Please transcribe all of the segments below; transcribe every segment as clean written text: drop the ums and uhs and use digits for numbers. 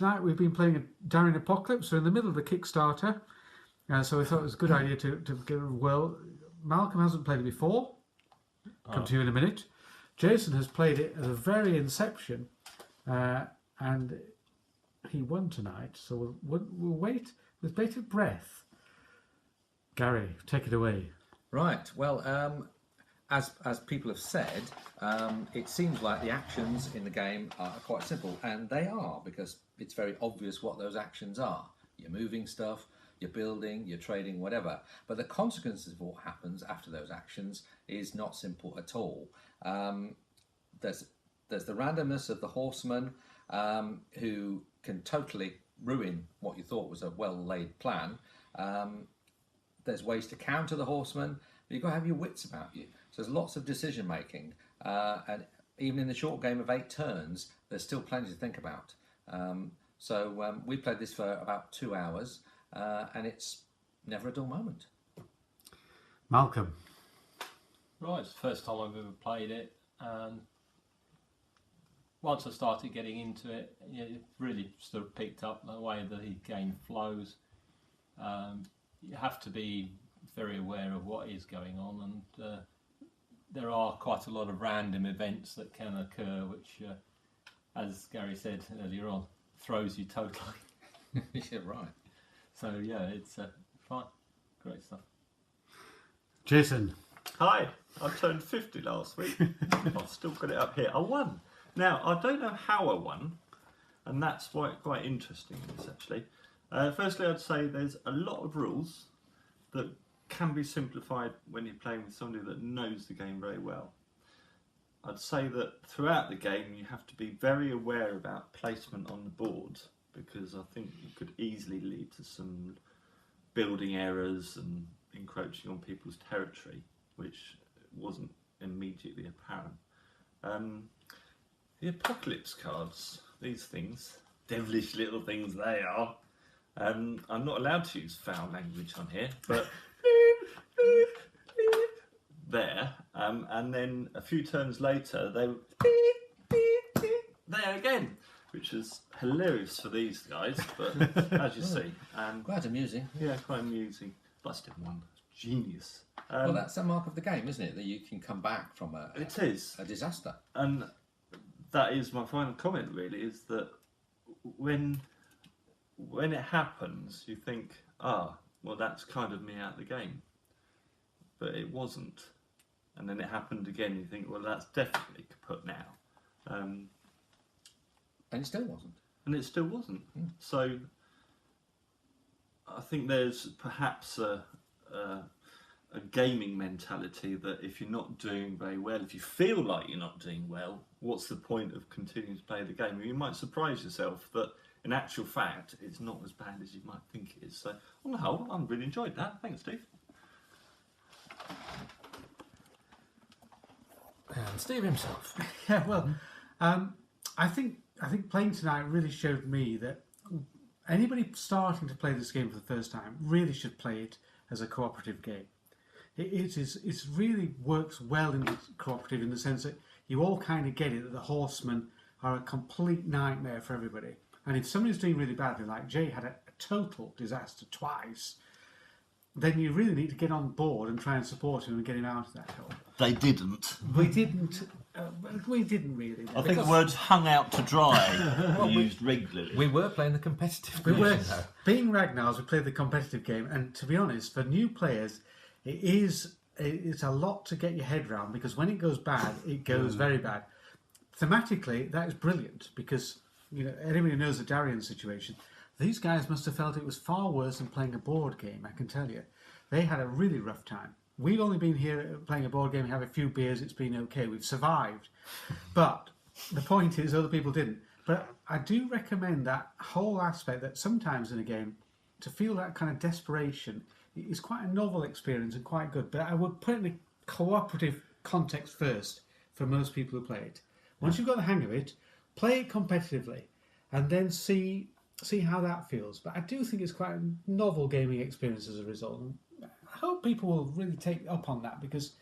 tonight we've been playing Darien Apocalypse. We're in the middle of the Kickstarter, so we thought it was a good idea to give it a whirl. Malcolm hasn't played it before. Come to you in a minute. Jason has played it at the very inception, and he won tonight. So we'll wait with bated breath. Gary, take it away. Right. Well, as people have said, it seems like the actions in the game are quite simple, and they are, because it's very obvious what those actions are. You're moving stuff, you're building, you're trading, whatever. But the consequences of what happens after those actions is not simple at all. There's the randomness of the horseman, who can totally ruin what you thought was a well-laid plan. There's ways to counter the horseman, but you've got to have your wits about you. So there's lots of decision making, and even in the short game of 8 turns, there's still plenty to think about. So we played this for about 2 hours, and it's never a dull moment. Malcolm. Right, it's the first time I've ever played it, and once I started getting into it, it really sort of picked up the way the game flows. You have to be very aware of what is going on, and there are quite a lot of random events that can occur, which, as Gary said earlier on, throws you totally. Yeah, right. So yeah, it's fine, great stuff. Jason. Hi, I turned 50 last week. I've still got it up here. I won. Now, I don't know how I won, and that's quite interesting, this actually. Firstly, I'd say there's a lot of rules that can be simplified when you're playing with somebody that knows the game very well. I'd say that throughout the game you have to be very aware about placement on the board, because I think it could easily lead to some building errors and encroaching on people's territory, which wasn't immediately apparent. The Apocalypse cards, these things, devilish little things they are. I'm not allowed to use foul language on here, but there, and then a few turns later they were there again, which is hilarious for these guys, but as you see, Quite amusing. yeah, quite amusing. But I still won. Genius. Well, that's a mark of the game, isn't it? That you can come back from It is a disaster. And that is my final comment, really, is that when it happens, you think, well, that's kind of me out of the game. But it wasn't. And then it happened again, you think, well, that's definitely kaput now. And it still wasn't. And it still wasn't. So I think there's perhaps a gaming mentality that if you're not doing very well, if you feel like you're not doing well, what's the point of continuing to play the game? You might surprise yourself that in actual fact it's not as bad as you might think it is. So on the whole, I really enjoyed that. Thanks, Steve. And Steve himself. Yeah, well, I think playing tonight really showed me that anybody starting to play this game for the first time really should play it as a cooperative game. It really works well in the cooperative, in the sense that you all kind of get it, that the horsemen are a complete nightmare for everybody. And if somebody's doing really badly, like Jay had a total disaster twice, then you really need to get on board and try and support him and get him out of that hole. They didn't. We didn't really. I think the words hung out to dry were used regularly. We were playing the competitive We were, version, though. being Ragnar's, we played the competitive game, and to be honest, for new players, it's a lot to get your head around, because when it goes bad, it goes very bad. Thematically, that is brilliant, because anybody who knows the Darien situation, these guys must have felt it was far worse than playing a board game, I can tell you. They had a really rough time. We've only been here playing a board game, have a few beers, it's been okay, we've survived. But the point is, other people didn't. But I do recommend that whole aspect, that sometimes in a game, to feel that kind of desperation is quite a novel experience and quite good. But I would put it in a cooperative context first for most people who play it. Once you've got the hang of it, play it competitively, and then see how that feels. But I do think it's quite a novel gaming experience as a result. And I hope people will really take up on that, because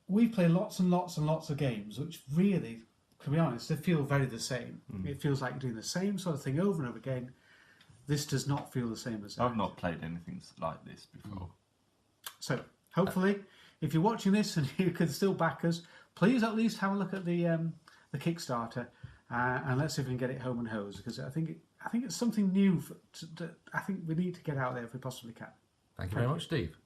we play lots and lots and lots of games which really to be honest, they feel very the same. It feels like you're doing the same sort of thing over and over again. This does not feel the same as that. I've not played anything like this before. So, hopefully, if you're watching this and you can still back us, please at least have a look at the Kickstarter and let's see if we can get it home and hose, because I think it's something new. I think we need to get out there if we possibly can. Thank you very much, Steve.